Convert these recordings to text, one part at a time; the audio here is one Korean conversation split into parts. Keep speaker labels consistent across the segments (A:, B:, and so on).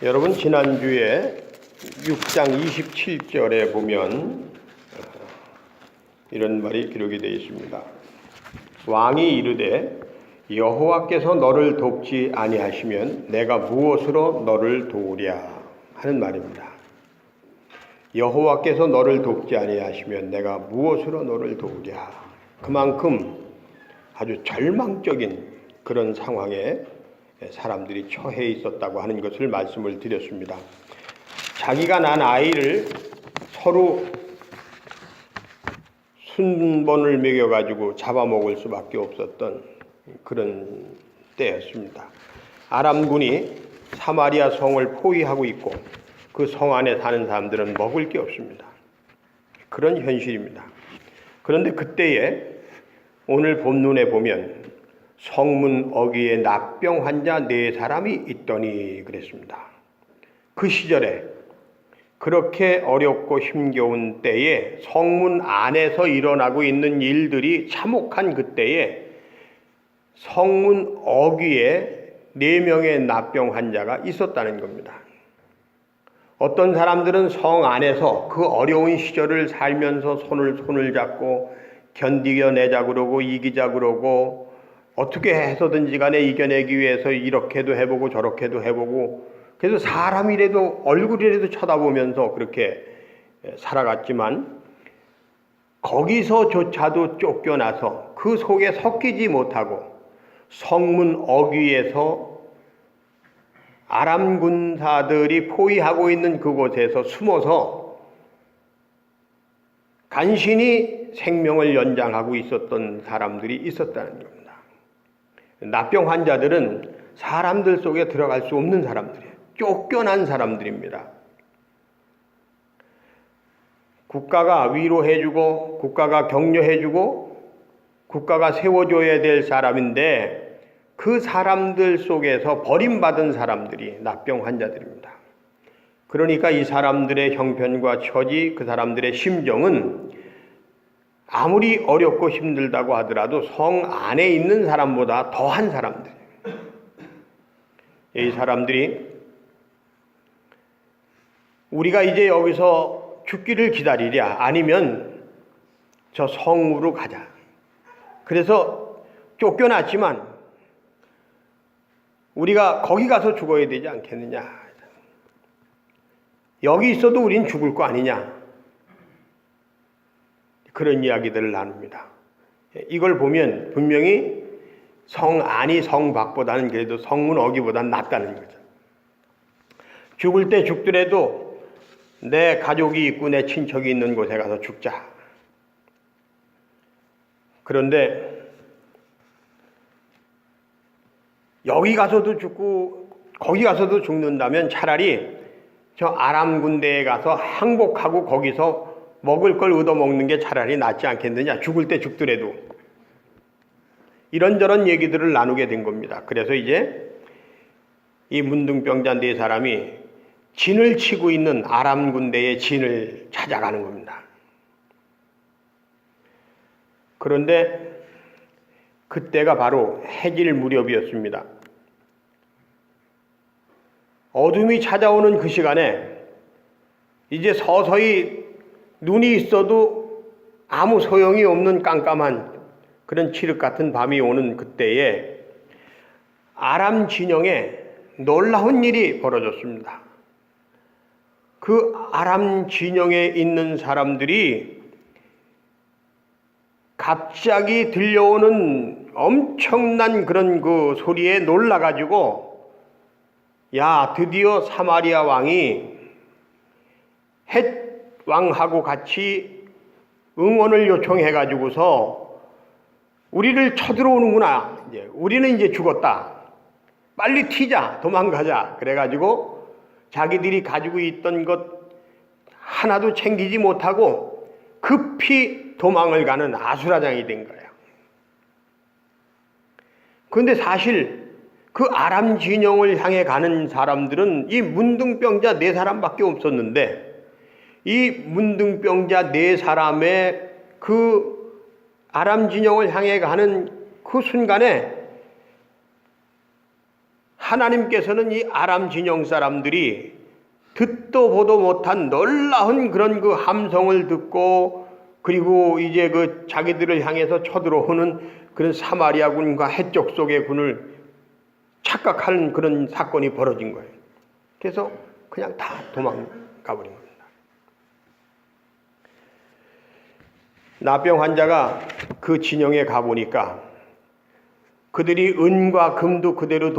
A: 여러분, 지난주에 6장 27절에 보면 이런 말이 기록이 되어 있습니다. 왕이 이르되 여호와께서 너를 돕지 아니하시면 내가 무엇으로 너를 도우랴 하는 말입니다. 여호와께서 너를 돕지 아니하시면 내가 무엇으로 너를 도우랴. 그만큼 아주 절망적인 그런 상황에 사람들이 처해 있었다고 하는 것을 말씀을 드렸습니다. 자기가 난 아이를 서로 순번을 매겨가지고 잡아먹을 수밖에 없었던 그런 때였습니다. 아람군이 사마리아 성을 포위하고 있고 그 성 안에 사는 사람들은 먹을 게 없습니다. 그런 현실입니다. 그런데 그때에 오늘 본문에 보면 성문 어귀에 납병 환자 4사람이 있더니 그랬습니다. 그 시절에 그렇게 어렵고 힘겨운 때에 성문 안에서 일어나고 있는 일들이 참혹한 그때에 성문 어귀에 4명의 납병 환자가 있었다는 겁니다. 어떤 사람들은 성 안에서 그 어려운 시절을 살면서 손을 잡고 견디겨내자 그러고 이기자 그러고 어떻게 해서든지 간에 이겨내기 위해서 이렇게도 해보고 저렇게도 해보고 그래서 사람이라도 얼굴이라도 쳐다보면서 그렇게 살아갔지만 거기서조차도 쫓겨나서 그 속에 섞이지 못하고 성문 어귀에서 아람 군사들이 포위하고 있는 그곳에서 숨어서 간신히 생명을 연장하고 있었던 사람들이 있었다는 겁니다. 납병 환자들은 사람들 속에 들어갈 수 없는 사람들이에요. 쫓겨난 사람들입니다. 국가가 위로해주고 국가가 격려해주고 국가가 세워줘야 될 사람인데 그 사람들 속에서 버림받은 사람들이 납병 환자들입니다. 그러니까 이 사람들의 형편과 처지, 그 사람들의 심정은 아무리 어렵고 힘들다고 하더라도 성 안에 있는 사람보다 더한 사람들이에요. 이 사람들이 우리가 이제 여기서 죽기를 기다리랴 아니면 저 성으로 가자. 그래서 쫓겨났지만 우리가 거기 가서 죽어야 되지 않겠느냐. 여기 있어도 우린 죽을 거 아니냐. 그런 이야기들을 나눕니다. 이걸 보면 분명히 성 안이 성 밖보다는 그래도 성문 어귀보다는 낫다는 거죠. 죽을 때 죽더라도 내 가족이 있고 내 친척이 있는 곳에 가서 죽자. 그런데 여기 가서도 죽고 거기 가서도 죽는다면 차라리 저 아람 군대에 가서 항복하고 거기서 먹을 걸 얻어먹는 게 차라리 낫지 않겠느냐. 죽을 때 죽더라도. 이런저런 얘기들을 나누게 된 겁니다. 그래서 이제 이 문둥병자 4사람이 진을 치고 있는 아람 군대의 진을 찾아가는 겁니다. 그런데 그때가 바로 해질 무렵이었습니다. 어둠이 찾아오는 그 시간에 이제 서서히 눈이 있어도 아무 소용이 없는 깜깜한 그런 칠흑 같은 밤이 오는 그때에 아람 진영에 놀라운 일이 벌어졌습니다. 그 아람 진영에 있는 사람들이 갑자기 들려오는 엄청난 그런 그 소리에 놀라가지고 야, 드디어 사마리아 왕이 헷 왕하고 같이 응원을 요청해가지고서 우리를 쳐들어오는구나. 우리는 이제 죽었다. 빨리 튀자. 도망가자. 그래가지고 자기들이 가지고 있던 것 하나도 챙기지 못하고 급히 도망을 가는 아수라장이 된 거예요. 그런데 사실 그 아람 진영을 향해 가는 사람들은 이 문둥병자 4사람밖에 없었는데 이 문둥병자 4사람의 그 아람 진영을 향해 가는 그 순간에 하나님께서는 이 아람 진영 사람들이 듣도 보도 못한 놀라운 그런 그 함성을 듣고, 그리고 이제 그 자기들을 향해서 쳐들어오는 그런 사마리아군과 해적 속의 군을 착각하는 그런 사건이 벌어진 거예요. 그래서 그냥 다 도망가 버린 겁니다. 나병 환자가 그 진영에 가보니까 그들이 은과 금도 그대로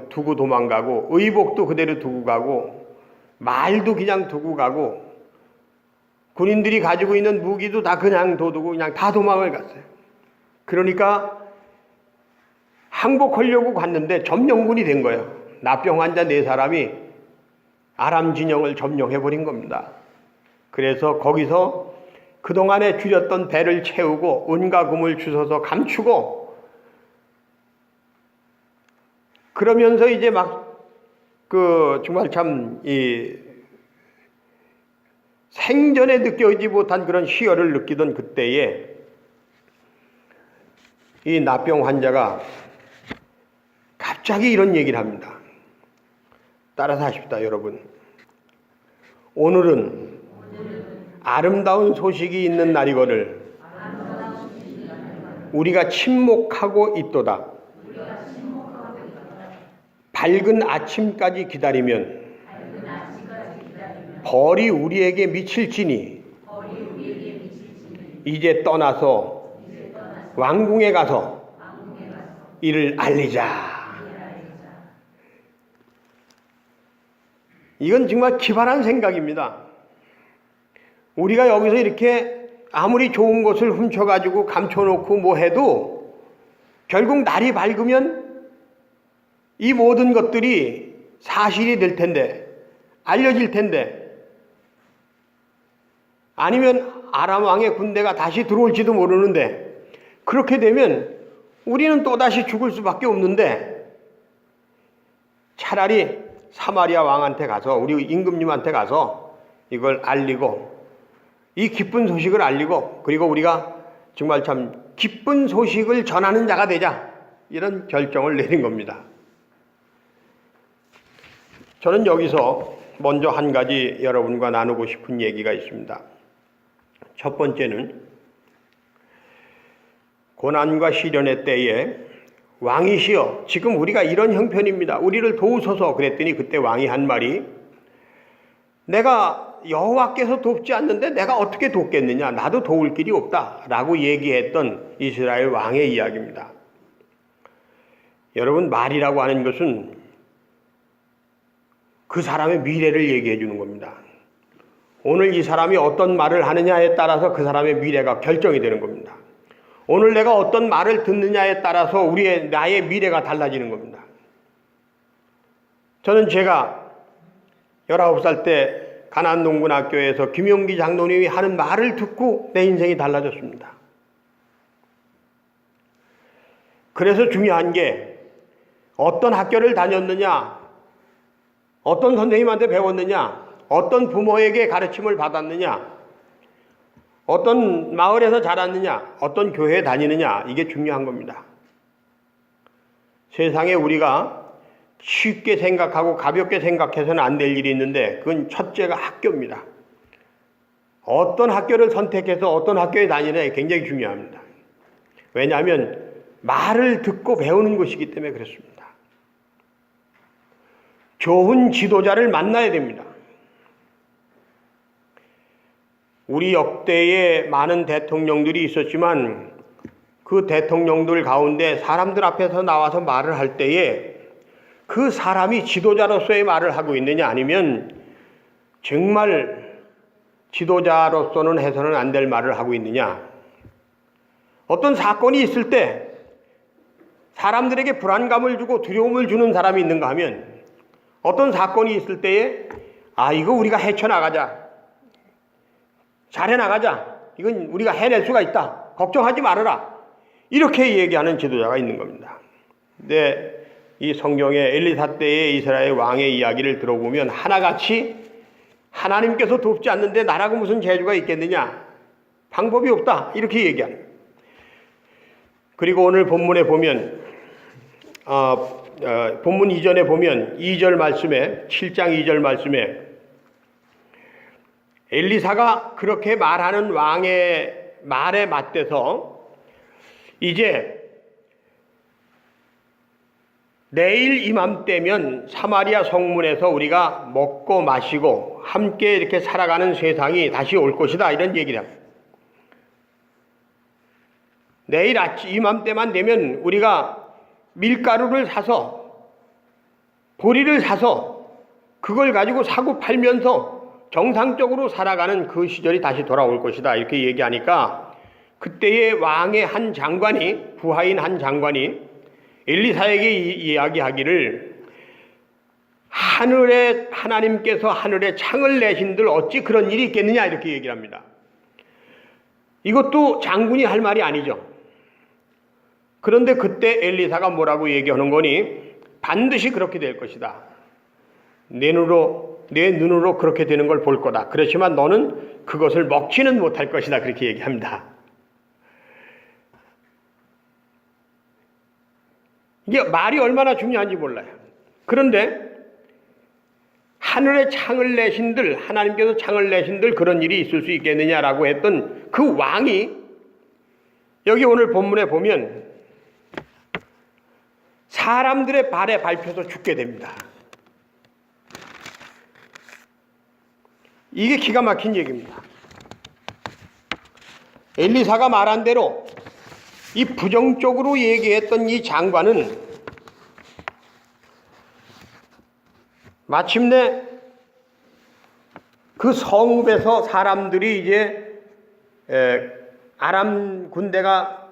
A: 두고 도망가고, 의복도 그대로 두고 가고, 말도 그냥 두고 가고, 군인들이 가지고 있는 무기도 다 그냥 둬두고 그냥 다 도망을 갔어요. 그러니까 항복하려고 갔는데 점령군이 된 거예요. 나병 환자 4사람이 아람 진영을 점령해버린 겁니다. 그래서 거기서 그동안에 줄였던 배를 채우고 은과 금을 주워서 감추고, 그러면서 이제 막 정말 참 생전에 느껴지지 못한 그런 희열을 느끼던 그때에 이 나병 환자가 갑자기 이런 얘기를 합니다. 따라서 하십시다, 여러분. 오늘은 아름다운 소식이 있는 날이거늘 우리가 침묵하고 있도다. 밝은 아침까지 기다리면 벌이 우리에게 미칠지니 이제 떠나서 왕궁에 가서 이를 알리자. 이건 정말 기발한 생각입니다. 우리가 여기서 이렇게 아무리 좋은 것을 훔쳐가지고 감춰놓고 뭐 해도 결국 날이 밝으면 이 모든 것들이 사실이 될 텐데, 알려질 텐데, 아니면 아람 왕의 군대가 다시 들어올지도 모르는데, 그렇게 되면 우리는 또다시 죽을 수밖에 없는데, 차라리 사마리아 왕한테 가서, 우리 임금님한테 가서 이걸 알리고, 이 기쁜 소식을 알리고, 그리고 우리가 정말 참 기쁜 소식을 전하는 자가 되자, 이런 결정을 내린 겁니다. 저는 여기서 먼저 한 가지 여러분과 나누고 싶은 얘기가 있습니다. 첫 번째는 고난과 시련의 때에 왕이시여, 지금 우리가 이런 형편입니다. 우리를 도우소서. 그랬더니 그때 왕이 한 말이, 내가 여호와께서 돕지 않는데 내가 어떻게 돕겠느냐. 나도 도울 길이 없다. 라고 얘기했던 이스라엘 왕의 이야기입니다. 여러분, 말이라고 하는 것은 그 사람의 미래를 얘기해 주는 겁니다. 오늘 이 사람이 어떤 말을 하느냐에 따라서 그 사람의 미래가 결정이 되는 겁니다. 오늘 내가 어떤 말을 듣느냐에 따라서 나의 미래가 달라지는 겁니다. 저는 제가 19살 때 가난농군학교에서 김용기 장로님이 하는 말을 듣고 내 인생이 달라졌습니다. 그래서 중요한 게 어떤 학교를 다녔느냐, 어떤 선생님한테 배웠느냐, 어떤 부모에게 가르침을 받았느냐, 어떤 마을에서 자랐느냐, 어떤 교회에 다니느냐, 이게 중요한 겁니다. 세상에 우리가 쉽게 생각하고 가볍게 생각해서는 안 될 일이 있는데, 그건 첫째가 학교입니다. 어떤 학교를 선택해서 어떤 학교에 다니느냐 굉장히 중요합니다. 왜냐하면 말을 듣고 배우는 것이기 때문에 그렇습니다. 좋은 지도자를 만나야 됩니다. 우리 역대에 많은 대통령들이 있었지만 그 대통령들 가운데 사람들 앞에서 나와서 말을 할 때에 그 사람이 지도자로서의 말을 하고 있느냐, 아니면 정말 지도자로서는 해서는 안 될 말을 하고 있느냐. 어떤 사건이 있을 때 사람들에게 불안감을 주고 두려움을 주는 사람이 있는가 하면, 어떤 사건이 있을 때에 이거 우리가 헤쳐나가자, 잘해나가자, 이건 우리가 해낼 수가 있다, 걱정하지 말아라, 이렇게 얘기하는 지도자가 있는 겁니다. 근데 이 성경의 엘리사 때의 이스라엘 왕의 이야기를 들어보면 하나같이 하나님께서 돕지 않는데 나라고 무슨 재주가 있겠느냐, 방법이 없다, 이렇게 얘기하는 거예요. 그리고 오늘 본문에 보면 본문 이전에 보면 2절 말씀에 7장 2절 말씀에 엘리사가 그렇게 말하는 왕의 말에 맞대서 이제 내일 이맘때면 사마리아 성문에서 우리가 먹고 마시고 함께 이렇게 살아가는 세상이 다시 올 것이다, 이런 얘기를 합니다. 내일 아침 이맘때만 되면 우리가 밀가루를 사서 보리를 사서 그걸 가지고 사고 팔면서 정상적으로 살아가는 그 시절이 다시 돌아올 것이다, 이렇게 얘기하니까 그때의 왕의 한 장관이, 부하인 한 장관이 엘리사에게 이야기하기를 하나님께서 하늘에 창을 내신들 어찌 그런 일이 있겠느냐, 이렇게 얘기를 합니다. 이것도 장군이 할 말이 아니죠. 그런데 그때 엘리사가 뭐라고 얘기하는 거니? 반드시 그렇게 될 것이다. 내 눈으로 그렇게 되는 걸 볼 거다. 그렇지만 너는 그것을 먹지는 못할 것이다, 그렇게 얘기합니다. 이게 말이 얼마나 중요한지 몰라요. 그런데 하늘에 창을 내신들, 하나님께서 창을 내신들 그런 일이 있을 수 있겠느냐라고 했던 그 왕이 여기 오늘 본문에 보면 사람들의 발에 밟혀서 죽게 됩니다. 이게 기가 막힌 얘기입니다. 엘리사가 말한 대로 이 부정적으로 얘기했던 이 장관은 마침내 그 성읍에서 사람들이 이제 아람 군대가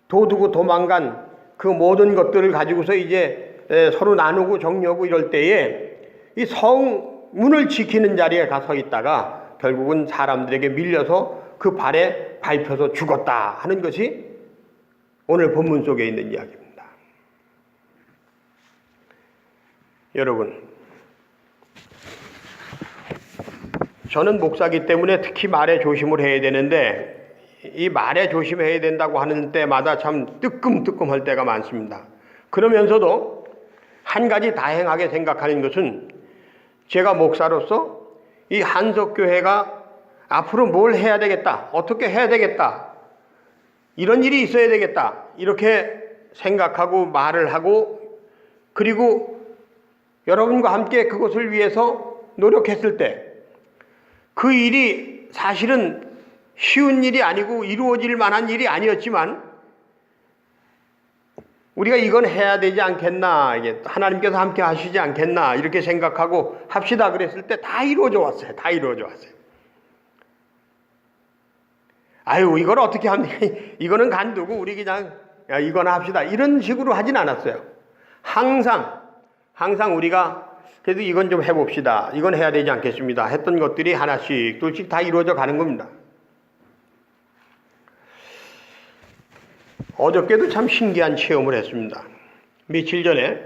A: 도두고 도망간 그 모든 것들을 가지고서 이제 서로 나누고 정리하고 이럴 때에 이 성문을 지키는 자리에 가서 있다가 결국은 사람들에게 밀려서 그 발에 밟혀서 죽었다 하는 것이 오늘 본문 속에 있는 이야기입니다. 여러분, 저는 목사기 때문에 특히 말에 조심을 해야 되는데 이 말에 조심해야 된다고 하는 때마다 참 뜨끔뜨끔할 때가 많습니다. 그러면서도 한 가지 다행하게 생각하는 것은 제가 목사로서 이 한석교회가 앞으로 뭘 해야 되겠다, 어떻게 해야 되겠다, 이런 일이 있어야 되겠다, 이렇게 생각하고 말을 하고 그리고 여러분과 함께 그것을 위해서 노력했을 때 그 일이 사실은 쉬운 일이 아니고 이루어질 만한 일이 아니었지만 우리가 이건 해야 되지 않겠나, 이게 하나님께서 함께 하시지 않겠나 이렇게 생각하고 합시다 그랬을 때 다 이루어져 왔어요. 다 이루어져 왔어요. 아유, 이걸 어떻게 합니까? 이거는 간두고 우리 그냥 이거나 합시다, 이런 식으로 하진 않았어요. 항상 우리가 그래도 이건 좀 해봅시다, 이건 해야 되지 않겠습니다 했던 것들이 하나씩 둘씩 다 이루어져 가는 겁니다. 어저께도 참 신기한 체험을 했습니다. 며칠 전에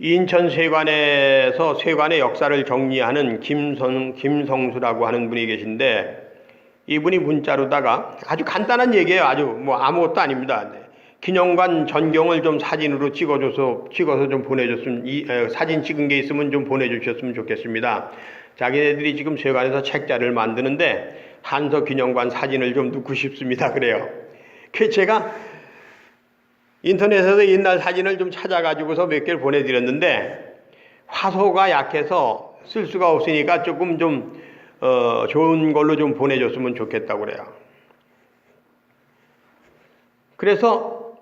A: 인천 세관에서 세관의 역사를 정리하는 김성수라고 하는 분이 계신데 이분이 문자로다가 아주 간단한 얘기예요. 아주 뭐 아무것도 아닙니다. 기념관 전경을 좀 사진으로 찍어서 좀 보내줬으면, 사진 찍은 게 있으면 좀 보내주셨으면 좋겠습니다. 자기네들이 지금 세관에서 책자를 만드는데 한석 기념관 사진을 좀 넣고 싶습니다, 그래요. 그래서 제가 인터넷에서 옛날 사진을 좀 찾아가지고서 몇 개를 보내드렸는데 화소가 약해서 쓸 수가 없으니까 조금 좀 좋은 걸로 좀 보내줬으면 좋겠다고 그래요. 그래서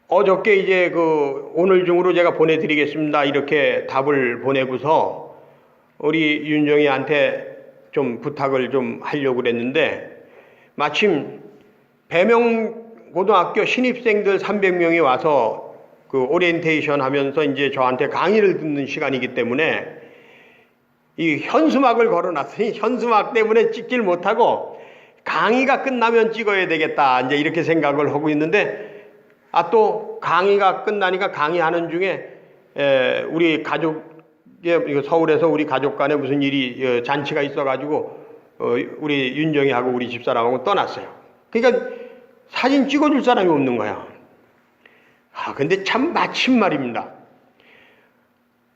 A: 어저께 이제 오늘 중으로 제가 보내드리겠습니다 이렇게 답을 보내고서 우리 윤정이한테 좀 부탁을 좀 하려고 그랬는데 마침 배명고등학교 신입생들 300명이 와서 오리엔테이션 하면서 이제 저한테 강의를 듣는 시간이기 때문에 이 현수막을 걸어놨으니 현수막 때문에 찍질 못하고 강의가 끝나면 찍어야 되겠다, 이제 이렇게 생각을 하고 있는데 또 강의가 끝나니까 강의하는 중에 우리 가족에 서울에서 우리 가족 간에 무슨 일이 잔치가 있어가지고 우리 윤정이하고 우리 집사람하고 떠났어요. 그러니까 사진 찍어줄 사람이 없는 거야. 근데 참 마침 말입니다.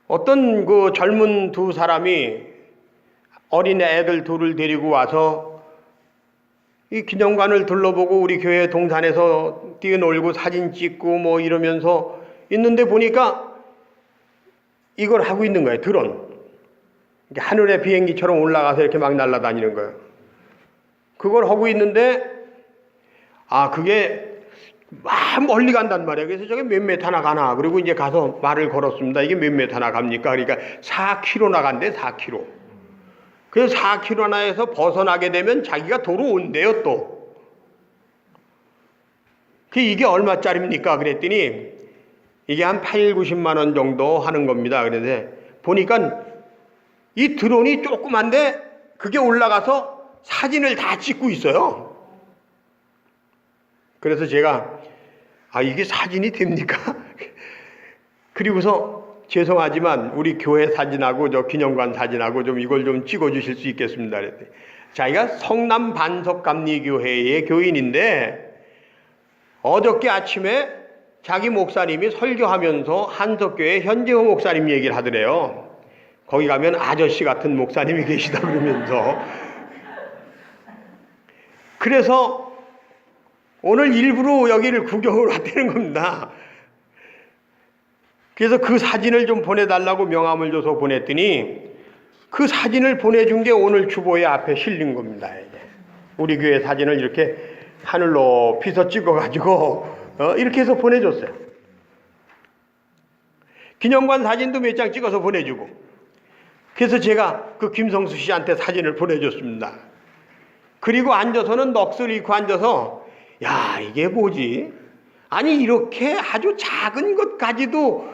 A: 어떤 그 젊은 두 사람이 어린 애들 둘을 데리고 와서 이 기념관을 둘러보고 우리 교회 동산에서 뛰어놀고 사진 찍고 뭐 이러면서 있는데 보니까 이걸 하고 있는 거예요. 드론. 하늘의 비행기처럼 올라가서 이렇게 막 날아다니는 거예요. 그걸 하고 있는데 그게 막 멀리 간단 말이에요. 그래서 저게 몇 메타나 가나. 그리고 이제 가서 말을 걸었습니다. 이게 몇 메타나 갑니까? 그러니까 4km 나간대, 4km. 그래서 4km나에서 벗어나게 되면 자기가 도로 온대요, 또. 이게 얼마짜리입니까? 그랬더니 이게 한 8, 90만 원 정도 하는 겁니다. 그런데 보니까 이 드론이 조그만데 그게 올라가서 사진을 다 찍고 있어요. 그래서 제가 이게 사진이 됩니까? 그리고서 죄송하지만 우리 교회 사진하고 저 기념관 사진하고 좀 이걸 좀 찍어주실 수 있겠습니다. 그랬더니 자기가 성남 반석감리교회의 교인인데 어저께 아침에 자기 목사님이 설교하면서 한석교회 현재호 목사님 얘기를 하더래요. 거기 가면 아저씨 같은 목사님이 계시다 그러면서. 그래서 오늘 일부러 여기를 구경을 왔다는 겁니다. 그래서 그 사진을 좀 보내달라고 명함을 줘서 보냈더니 그 사진을 보내준 게 오늘 주보에 앞에 실린 겁니다. 우리 교회 사진을 이렇게 하늘 높이서 찍어가지고 이렇게 해서 보내줬어요. 기념관 사진도 몇 장 찍어서 보내주고. 그래서 제가 그 김성수 씨한테 사진을 보내줬습니다. 그리고 앉아서는 넋을 잃고 앉아서 이게 뭐지? 아니 이렇게 아주 작은 것까지도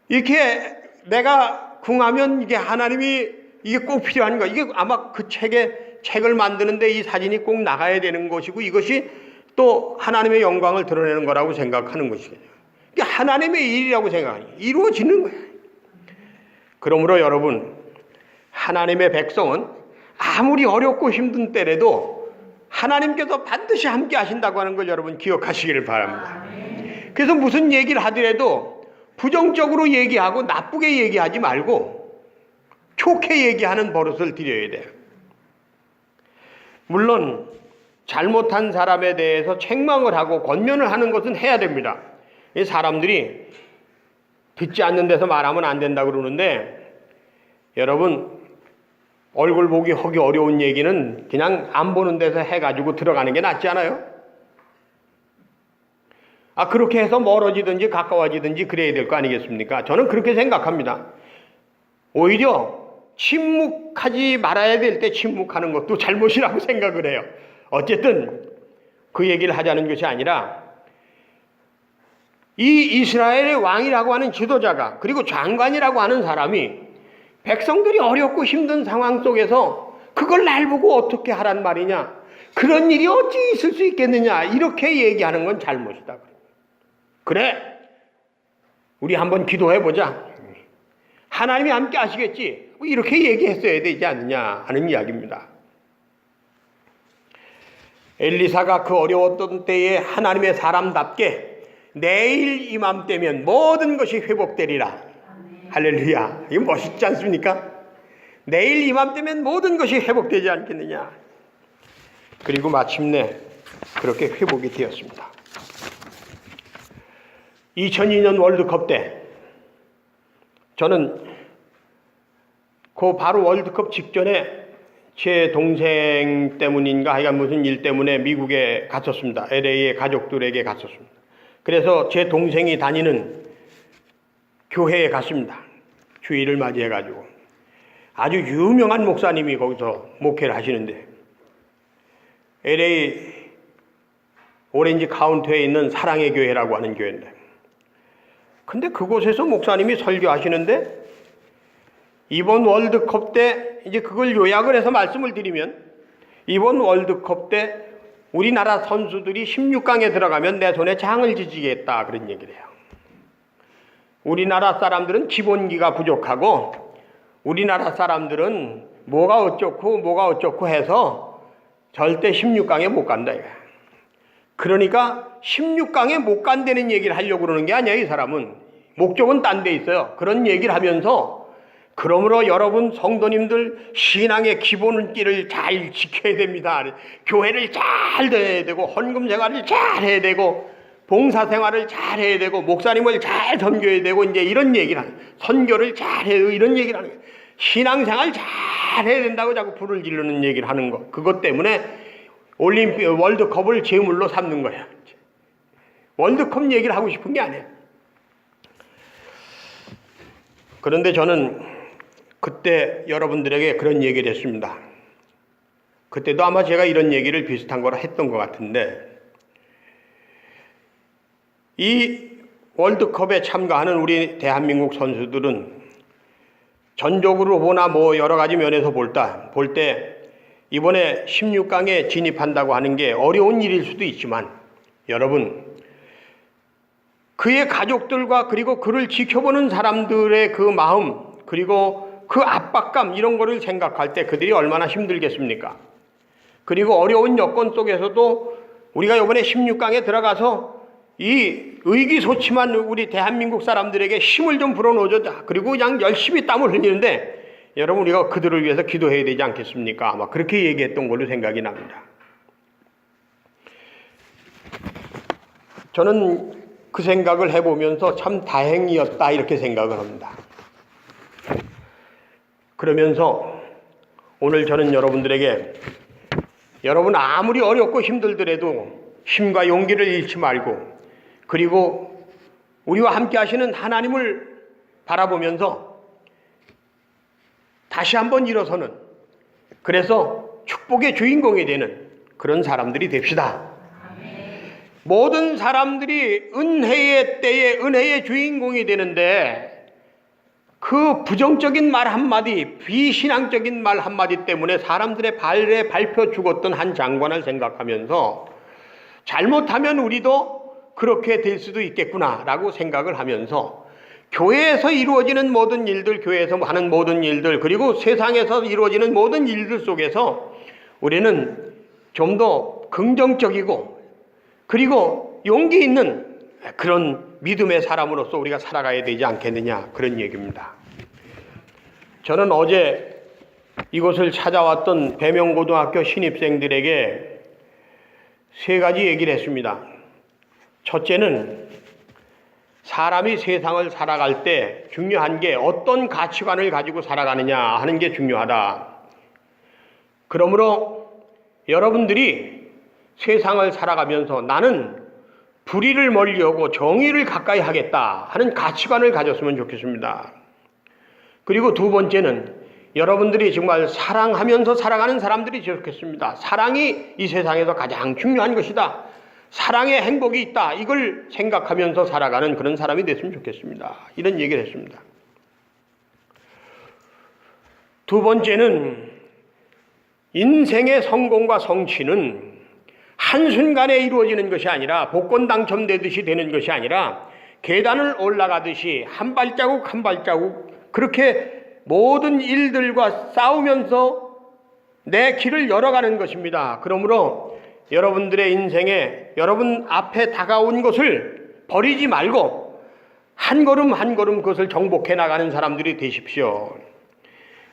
A: 이렇게 내가 궁하면 이게 하나님이 이게 꼭 필요한 거. 이게 아마 그 책을 만드는데 이 사진이 꼭 나가야 되는 것이고 이것이 또 하나님의 영광을 드러내는 거라고 생각하는 것이거든요. 이게 하나님의 일이라고 생각하니 이루어지는 거예요. 그러므로 여러분, 하나님의 백성은 아무리 어렵고 힘든 때라도 하나님께서 반드시 함께 하신다고 하는 걸 여러분 기억하시기를 바랍니다. 그래서 무슨 얘기를 하더라도 부정적으로 얘기하고 나쁘게 얘기하지 말고 좋게 얘기하는 버릇을 들여야 돼요. 물론 잘못한 사람에 대해서 책망을 하고 권면을 하는 것은 해야 됩니다. 사람들이 듣지 않는 데서 말하면 안 된다고 그러는데 여러분 얼굴 보기 하기 어려운 얘기는 그냥 안 보는 데서 해가지고 들어가는 게 낫지 않아요? 그렇게 해서 멀어지든지 가까워지든지 그래야 될 거 아니겠습니까? 저는 그렇게 생각합니다. 오히려 침묵하지 말아야 될 때 침묵하는 것도 잘못이라고 생각을 해요. 어쨌든 그 얘기를 하자는 것이 아니라 이 이스라엘의 왕이라고 하는 지도자가 그리고 장관이라고 하는 사람이 백성들이 어렵고 힘든 상황 속에서 그걸 날 보고 어떻게 하란 말이냐, 그런 일이 어찌 있을 수 있겠느냐, 이렇게 얘기하는 건 잘못이다. 그래, 우리 한번 기도해보자, 하나님이 함께 하시겠지, 이렇게 얘기했어야 되지 않느냐 하는 이야기입니다. 엘리사가 그 어려웠던 때에 하나님의 사람답게 내일 이맘때면 모든 것이 회복되리라. 할렐루야. 이거 멋있지 않습니까? 내일 이맘때면 모든 것이 회복되지 않겠느냐. 그리고 마침내 그렇게 회복이 되었습니다. 2002년 월드컵 때 저는 그 바로 월드컵 직전에 제 동생 때문인가 하여간 무슨 일 때문에 미국에 갔었습니다. LA의 가족들에게 갔었습니다. 그래서 제 동생이 다니는 교회에 갔습니다. 주일을 맞이해가지고 아주 유명한 목사님이 거기서 목회를 하시는데 LA 오렌지 카운티에 있는 사랑의 교회라고 하는 교회인데 근데 그곳에서 목사님이 설교하시는데 이번 월드컵 때 이제 그걸 요약을 해서 말씀을 드리면 이번 월드컵 때 우리나라 선수들이 16강에 들어가면 내 손에 장을 지지겠다 그런 얘기를 해요. 우리나라 사람들은 기본기가 부족하고 우리나라 사람들은 뭐가 어쩌고 해서 절대 16강에 못 간다 이거야. 그러니까 16강에 못 간다는 얘기를 하려고 그러는 게 아니야. 이 사람은 목적은 딴 데 있어요. 그런 얘기를 하면서 그러므로 여러분 성도님들 신앙의 기본길을 잘 지켜야 됩니다. 교회를 잘 다녀야 되고 헌금 생활을 잘 해야 되고 봉사 생활을 잘 해야 되고 목사님을 잘 섬겨야 되고 이제 이런 얘기를 하는, 선교를 잘 해야 되고 이런 얘기를 하는 거예요. 신앙생활 잘 해야 된다고 자꾸 불을 지르는 얘기를 하는 거. 그것 때문에 올림픽 월드컵을 제물로 삼는 거야. 월드컵 얘기를 하고 싶은 게 아니야. 그런데 저는 그때 여러분들에게 그런 얘기를 했습니다. 그때도 아마 제가 이런 얘기를 비슷한 거라 했던 것 같은데, 이 월드컵에 참가하는 우리 대한민국 선수들은 전적으로 보나 뭐 여러 가지 면에서 볼 때 이번에 16강에 진입한다고 하는 게 어려운 일일 수도 있지만, 여러분 그의 가족들과 그리고 그를 지켜보는 사람들의 그 마음 그리고 그 압박감 이런 거를 생각할 때 그들이 얼마나 힘들겠습니까? 그리고 어려운 여건 속에서도 우리가 이번에 16강에 들어가서 이 의기소침한 우리 대한민국 사람들에게 힘을 좀 불어넣어줘. 그리고 그냥 열심히 땀을 흘리는데 여러분 우리가 그들을 위해서 기도해야 되지 않겠습니까? 아마 그렇게 얘기했던 걸로 생각이 납니다. 저는 그 생각을 해보면서 참 다행이었다 이렇게 생각을 합니다. 그러면서 오늘 저는 여러분들에게 여러분 아무리 어렵고 힘들더라도 힘과 용기를 잃지 말고 그리고 우리와 함께 하시는 하나님을 바라보면서 다시 한번 일어서는, 그래서 축복의 주인공이 되는 그런 사람들이 됩시다. 모든 사람들이 은혜의 때에 은혜의 주인공이 되는데 그 부정적인 말 한마디, 비신앙적인 말 한마디 때문에 사람들의 발에 밟혀 죽었던 한 장관을 생각하면서 잘못하면 우리도 그렇게 될 수도 있겠구나라고 생각을 하면서 교회에서 이루어지는 모든 일들, 교회에서 하는 모든 일들, 그리고 세상에서 이루어지는 모든 일들 속에서 우리는 좀 더 긍정적이고 그리고 용기 있는 그런 믿음의 사람으로서 우리가 살아가야 되지 않겠느냐, 그런 얘기입니다. 저는 어제 이곳을 찾아왔던 배명고등학교 신입생들에게 세 가지 얘기를 했습니다. 첫째는 사람이 세상을 살아갈 때 중요한 게 어떤 가치관을 가지고 살아가느냐 하는 게 중요하다. 그러므로 여러분들이 세상을 살아가면서 나는 불의를 멀리하고 정의를 가까이 하겠다 하는 가치관을 가졌으면 좋겠습니다. 그리고 두 번째는 여러분들이 정말 사랑하면서 살아가는 사람들이 좋겠습니다. 사랑이 이 세상에서 가장 중요한 것이다. 사랑의 행복이 있다. 이걸 생각하면서 살아가는 그런 사람이 됐으면 좋겠습니다. 이런 얘기를 했습니다. 두 번째는 인생의 성공과 성취는 한순간에 이루어지는 것이 아니라 복권 당첨되듯이 되는 것이 아니라 계단을 올라가듯이 한 발자국 한 발자국 그렇게 모든 일들과 싸우면서 내 길을 열어가는 것입니다. 그러므로 여러분들의 인생에 여러분 앞에 다가온 것을 버리지 말고 한 걸음 한 걸음 그것을 정복해 나가는 사람들이 되십시오.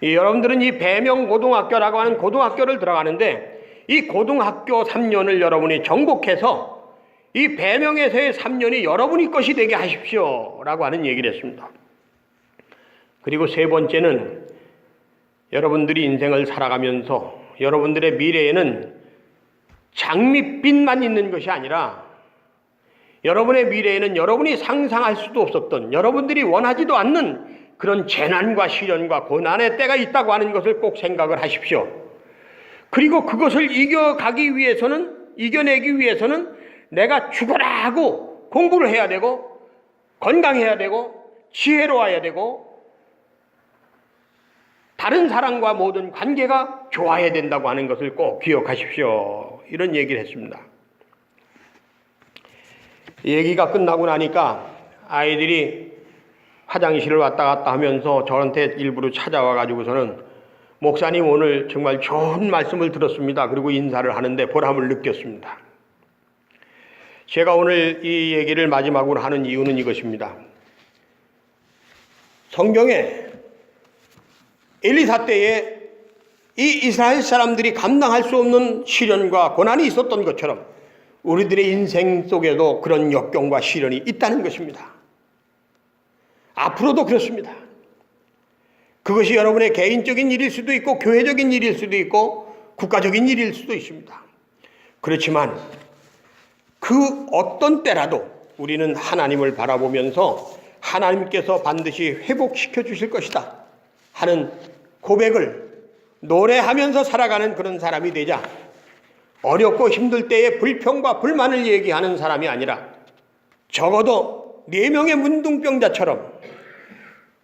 A: 여러분들은 이 배명고등학교라고 하는 고등학교를 들어가는데 이 고등학교 3년을 여러분이 정복해서 이 배명에서의 3년이 여러분이 것이 되게 하십시오 라고 하는 얘기를 했습니다. 그리고 세 번째는 여러분들이 인생을 살아가면서 여러분들의 미래에는 장밋빛만 있는 것이 아니라 여러분의 미래에는 여러분이 상상할 수도 없었던 여러분들이 원하지도 않는 그런 재난과 시련과 고난의 때가 있다고 하는 것을 꼭 생각을 하십시오. 그리고 그것을 이겨내기 위해서는 내가 죽어라 하고 공부를 해야 되고 건강해야 되고 지혜로워야 되고 다른 사람과 모든 관계가 좋아야 된다고 하는 것을 꼭 기억하십시오. 이런 얘기를 했습니다. 얘기가 끝나고 나니까 아이들이 화장실을 왔다 갔다 하면서 저한테 일부러 찾아와 가지고서는 목사님 오늘 정말 좋은 말씀을 들었습니다. 그리고 인사를 하는데 보람을 느꼈습니다. 제가 오늘 이 얘기를 마지막으로 하는 이유는 이것입니다. 성경에 엘리사 때에 이 이스라엘 사람들이 감당할 수 없는 시련과 고난이 있었던 것처럼 우리들의 인생 속에도 그런 역경과 시련이 있다는 것입니다. 앞으로도 그렇습니다. 그것이 여러분의 개인적인 일일 수도 있고 교회적인 일일 수도 있고 국가적인 일일 수도 있습니다. 그렇지만 그 어떤 때라도 우리는 하나님을 바라보면서 하나님께서 반드시 회복시켜 주실 것이다 하는 고백을 노래하면서 살아가는 그런 사람이 되자, 어렵고 힘들 때에 불평과 불만을 얘기하는 사람이 아니라 적어도 4명의 문둥병자처럼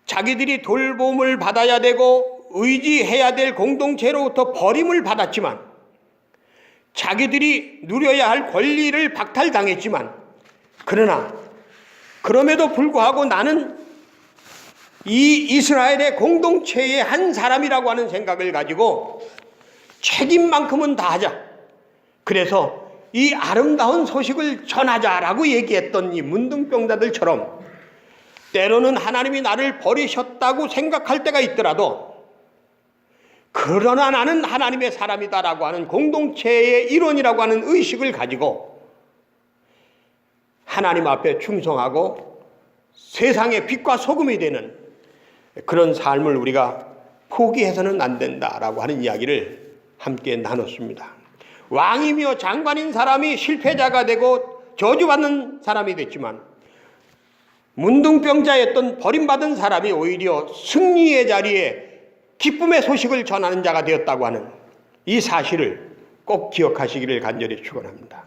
A: 자기들이 돌봄을 받아야 되고 의지해야 될 공동체로부터 버림을 받았지만, 자기들이 누려야 할 권리를 박탈당했지만, 그러나 그럼에도 불구하고 나는 이 이스라엘의 공동체의 한 사람이라고 하는 생각을 가지고 책임만큼은 다하자, 그래서 이 아름다운 소식을 전하자라고 얘기했던 이 문둥병자들처럼 때로는 하나님이 나를 버리셨다고 생각할 때가 있더라도, 그러나 나는 하나님의 사람이다라고 하는 공동체의 일원이라고 하는 의식을 가지고 하나님 앞에 충성하고 세상의 빛과 소금이 되는 그런 삶을 우리가 포기해서는 안 된다라고 하는 이야기를 함께 나눴습니다. 왕이며 장관인 사람이 실패자가 되고 저주받는 사람이 됐지만, 문둥병자였던 버림받은 사람이 오히려 승리의 자리에 기쁨의 소식을 전하는 자가 되었다고 하는 이 사실을 꼭 기억하시기를 간절히 축원합니다.